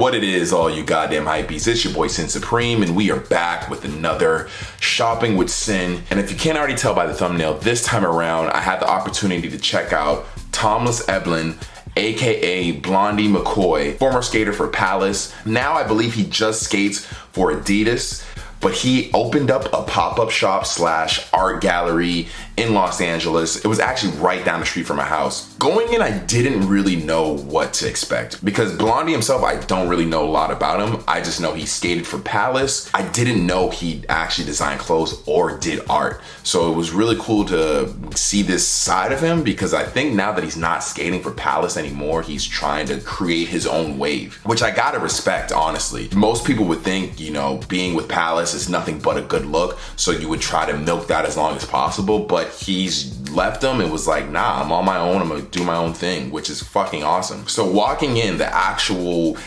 What it is, all you goddamn hypebeasts, it's your boy Sin Supreme, and we are back with another Shopping with Sin. And if you can't already tell by the thumbnail, this time around I had the opportunity to check out Thomas Eblin, aka Blondey McCoy, former skater for Palace. Now I believe he just skates for Adidas, but he opened up a pop-up shop / art gallery in Los Angeles. It was actually right down the street from my house. Going in, I didn't really know what to expect because Blondey himself, I don't really know a lot about him. I just know he skated for Palace. I didn't know he actually designed clothes or did art. So it was really cool to see this side of him because I think now that he's not skating for Palace anymore, he's trying to create his own wave, which I gotta respect, honestly. Most people would think, you know, being with Palace is nothing but a good look, so you would try to milk that as long as possible, but he's left them and was like, nah, I'm on my own, I'm gonna do my own thing, which is fucking awesome. So walking in, the actual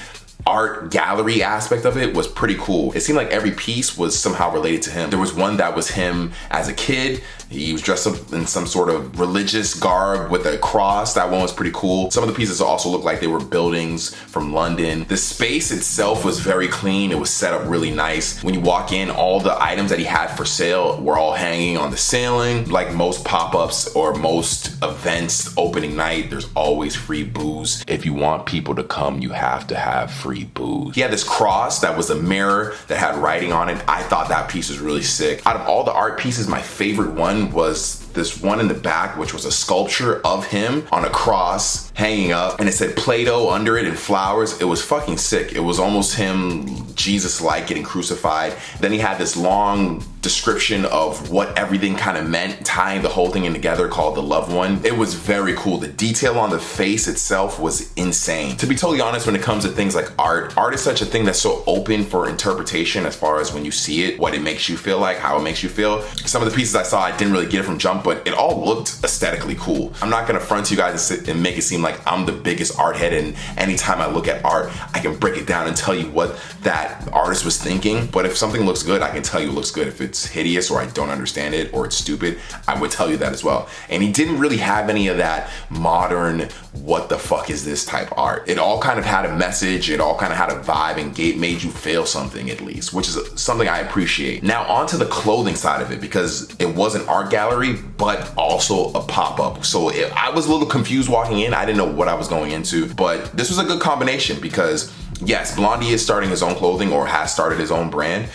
art gallery aspect of it was pretty cool. It seemed like every piece was somehow related to him. There was one that was him as a kid. He was dressed up in some sort of religious garb with a cross. That one was pretty cool. Some of the pieces also looked like they were buildings from London. The space itself was very clean. It was set up really nice. When you walk in, all the items that he had for sale were all hanging on the ceiling. Like most pop-ups or most events opening night, there's always free booze. If you want people to come, you have to have free booze. He had this cross that was a mirror that had writing on it. I thought that piece was really sick. Out of all the art pieces, my favorite one was this one in the back, which was a sculpture of him on a cross hanging up, and it said Play-Doh under it and flowers. It was fucking sick. It was almost him, Jesus-like, getting crucified. Then he had this long description of what everything kind of meant, tying the whole thing in together, called The Loved One. It was very cool. The detail on the face itself was insane. To be totally honest, when it comes to things like art is such a thing that's so open for interpretation as far as when you see it, what it makes you feel like, how it makes you feel. Some of the pieces I saw, I didn't really get it from jump, but it all looked aesthetically cool. I'm not gonna front to you guys and sit and make it seem like I'm the biggest art head, and anytime I look at art, I can break it down and tell you what that artist was thinking. But if something looks good, I can tell you it looks good. If it's hideous or I don't understand it or it's stupid, I would tell you that as well. And he didn't really have any of that modern, what the fuck is this type art. It all kind of had a message, it all kind of had a vibe, and made you feel something at least, which is something I appreciate. Now onto the clothing side of it, because it was an art gallery, but also a pop-up. So I was a little confused walking in. I didn't know what I was going into, but this was a good combination because yes, Blondey is starting his own clothing or has started his own brand,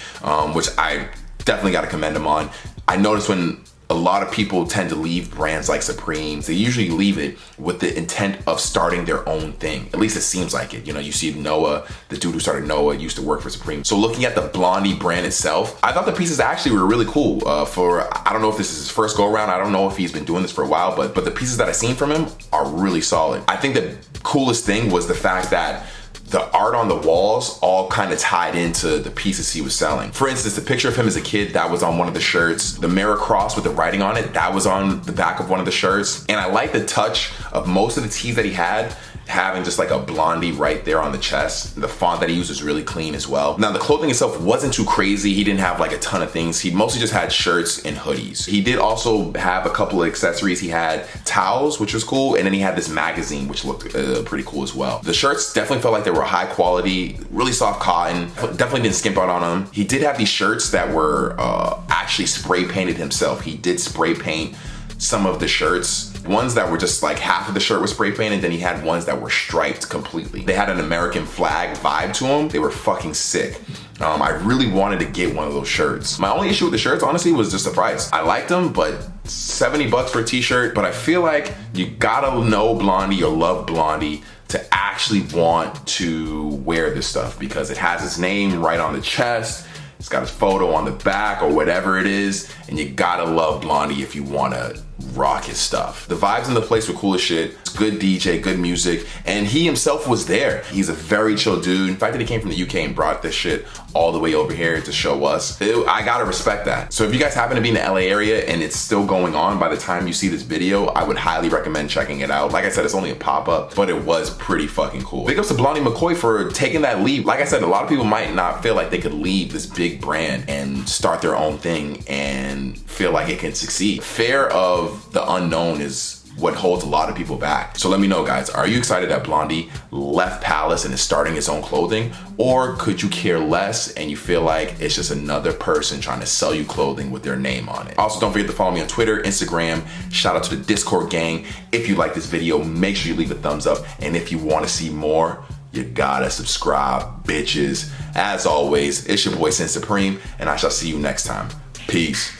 which I definitely got to commend him on. I noticed when a lot of people tend to leave brands like Supreme's, they usually leave it with the intent of starting their own thing. At least it seems like it. You know, you see Noah, the dude who started Noah, used to work for Supreme. So looking at the Blondey brand itself, I thought the pieces actually were really cool. I don't know if this is his first go around. I don't know if he's been doing this for a while, but the pieces that I've seen from him are really solid. I think the coolest thing was the fact that the art on the walls all kind of tied into the pieces he was selling. For instance, the picture of him as a kid, that was on one of the shirts. The mirror cross with the writing on it, that was on the back of one of the shirts. And I like the touch of most of the tees that he had, having just like a Blondey right there on the chest. The font that he used is really clean as well. Now the clothing itself wasn't too crazy. He didn't have like a ton of things. He mostly just had shirts and hoodies. He did also have a couple of accessories. He had towels, which was cool. And then he had this magazine, which looked pretty cool as well. The shirts definitely felt like they were high quality, really soft cotton. Definitely didn't skimp out on them. He did have these shirts that were actually spray painted himself. He did spray paint some of the shirts. Ones that were just like half of the shirt was spray painted, then he had ones that were striped completely. They had an American flag vibe to them. They were fucking sick. I really wanted to get one of those shirts. My only issue with the shirts, honestly, was just the price. I liked them, but $70 for a t-shirt. But I feel like you gotta know Blondey or love Blondey to actually want to wear this stuff because it has his name right on the chest. It's got his photo on the back or whatever it is, and you gotta love Blondey if you wanna rock his stuff. The vibes in the place were cool as shit. It's good DJ, good music, and he himself was there. He's a very chill dude. The fact that he came from the UK and brought this shit all the way over here to show us, I gotta respect that. So if you guys happen to be in the LA area and it's still going on by the time you see this video, I would highly recommend checking it out. Like I said, it's only a pop-up, but it was pretty fucking cool. Big ups to Blondey McCoy for taking that leap. Like I said, a lot of people might not feel like they could leave this big brand and start their own thing and feel like it can succeed. Fear of the unknown is what holds a lot of people back. So let me know, guys, are you excited that Blondey left Palace and is starting his own clothing? Or could you care less and you feel like it's just another person trying to sell you clothing with their name on it? Also, don't forget to follow me on Twitter, Instagram. Shout out to the Discord gang. If you like this video, make sure you leave a thumbs up. And if you want to see more, you gotta subscribe, bitches. As always, it's your boy Sin Supreme, and I shall see you next time. Peace.